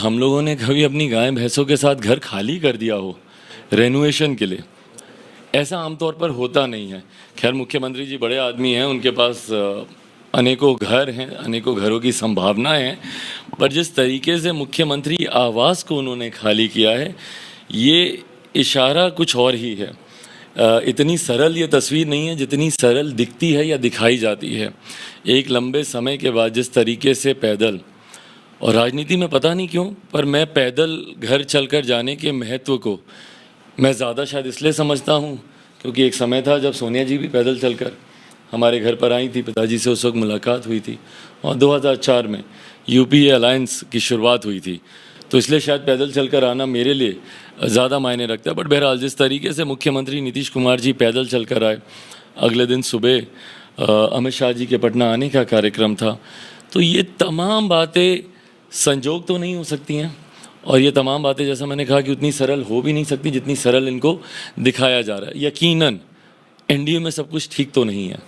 हम लोगों ने कभी अपनी गाय भैंसों के साथ घर खाली कर दिया हो रेनोवेशन के लिए, ऐसा आमतौर पर होता नहीं है। खैर मुख्यमंत्री जी बड़े आदमी हैं, उनके पास अनेकों घर हैं, अनेकों घरों की संभावनाएं हैं, पर जिस तरीके से मुख्यमंत्री आवास को उन्होंने खाली किया है, ये इशारा कुछ और ही है। इतनी सरल ये तस्वीर नहीं है जितनी सरल दिखती है या दिखाई जाती है। एक लंबे समय के बाद जिस तरीके से पैदल, और राजनीति में पता नहीं क्यों, पर मैं पैदल घर चलकर जाने के महत्व को मैं ज़्यादा शायद इसलिए समझता हूँ क्योंकि एक समय था जब सोनिया जी भी पैदल चलकर हमारे घर पर आई थी, पिताजी से उस वक्त मुलाकात हुई थी, और 2004 में यूपीए अलायंस की शुरुआत हुई थी, तो इसलिए शायद पैदल चलकर आना मेरे लिए ज़्यादा मायने रखता है। बट बहरहाल जिस तरीके से मुख्यमंत्री नीतीश कुमार जी पैदल चलकर आए, अगले दिन सुबह अमित शाह जी के पटना आने का कार्यक्रम था, तो ये तमाम बातें संजोग तो नहीं हो सकती हैं, और ये तमाम बातें जैसा मैंने कहा कि उतनी सरल हो भी नहीं सकती जितनी सरल इनको दिखाया जा रहा है। यकीनन एनडीए में सब कुछ ठीक तो नहीं है।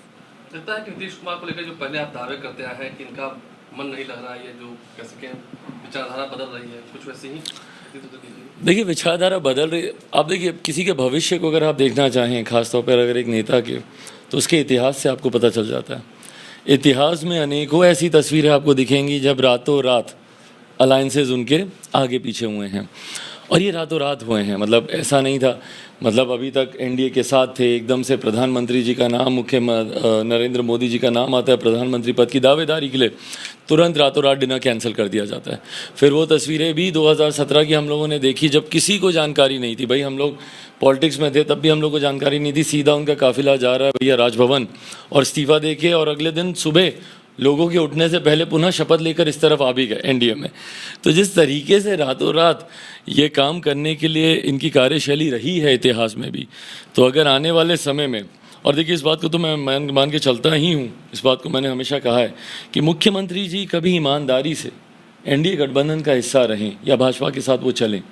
लगता है कि नीतीश कुमार को लेकर जो पहले आप दावे करते आए हैं कि इनका मन नहीं लग रहा है, ये जो कह सकें विचारधारा बदल रही है, कुछ वैसे ही देखिए विचारधारा बदल रही है। आप देखिए किसी के भविष्य को अगर आप देखना चाहें, खासतौर पर अगर एक नेता के, तो उसके इतिहास से आपको पता चल जाता है। इतिहास में अनेकों ऐसी तस्वीरें आपको दिखेंगी जब रातों रात अलायंसेज उनके आगे पीछे हुए हैं, और ये रातों रात हुए हैं। मतलब ऐसा नहीं था, मतलब अभी तक एनडीए के साथ थे, एकदम से प्रधानमंत्री जी का नाम, नरेंद्र मोदी जी का नाम आता है प्रधानमंत्री पद की दावेदारी के लिए, तुरंत रातों रात डिनर कैंसिल कर दिया जाता है। फिर वो तस्वीरें भी 2017 की हम लोगों ने देखी जब किसी को जानकारी नहीं थी। भाई हम लोग पॉलिटिक्स में थे तब भी हम लोग को जानकारी नहीं थी, सीधा उनका काफिला जा रहा है भैया राजभवन, और इस्तीफा देके, और अगले दिन सुबह लोगों के उठने से पहले पुनः शपथ लेकर इस तरफ आ भी गए एनडीए में। तो जिस तरीके से रातों रात ये काम करने के लिए इनकी कार्यशैली रही है इतिहास में भी, तो अगर आने वाले समय में, और देखिए इस बात को तो मैं मान के चलता ही हूँ, इस बात को मैंने हमेशा कहा है कि मुख्यमंत्री जी कभी ईमानदारी से एनडीए गठबंधन का हिस्सा रहें या भाजपा के साथ वो चलें,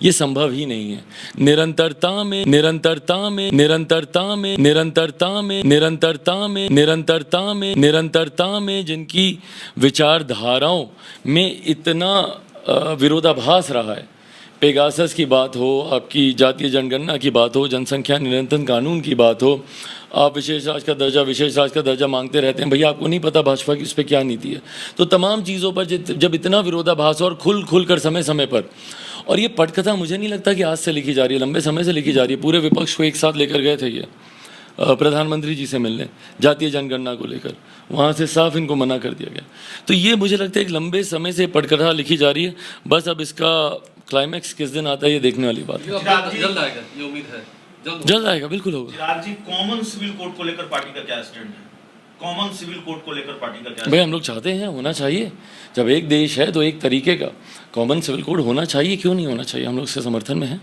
ये संभव ही नहीं है। निरंतरता में जिनकी विचारधाराओं में इतना विरोधाभास रहा है, पेगासस की बात हो, आपकी जातीय जनगणना की बात हो, जनसंख्या नियंत्रण कानून की बात हो, आप विशेष राज्य का दर्जा मांगते रहते हैं। भैया आपको नहीं पता भाजपा की उस पर क्या नीति है। तो तमाम चीज़ों पर जब इतना विरोधाभास और खुल कर समय समय पर, और ये पटकथा मुझे नहीं लगता कि आज से लिखी जा रही है, लंबे समय से लिखी जा रही है। पूरे विपक्ष को एक साथ लेकर गए थे ये प्रधानमंत्री जी से मिलने, जातीय जनगणना को लेकर, वहाँ से साफ इनको मना कर दिया गया। तो ये मुझे लगता है कि लंबे समय से पटकथा लिखी जा रही है, बस अब इसका क्लाइमैक्स किस दिन आता है ये देखने वाली बात है। जल्द आएगा, ये उम्मीद है जल्द आएगा, बिल्कुल होगा। चिराग जी, कॉमन सिविल कोड को लेकर पार्टी का क्या स्टैंड है? कॉमन सिविल कोड को लेकर पार्टी का क्या? भाई हम लोग चाहते हैं होना चाहिए। जब एक देश है तो एक तरीके का कॉमन सिविल कोड होना चाहिए, क्यों नहीं होना चाहिए, हम लोग इससे समर्थन में हैं।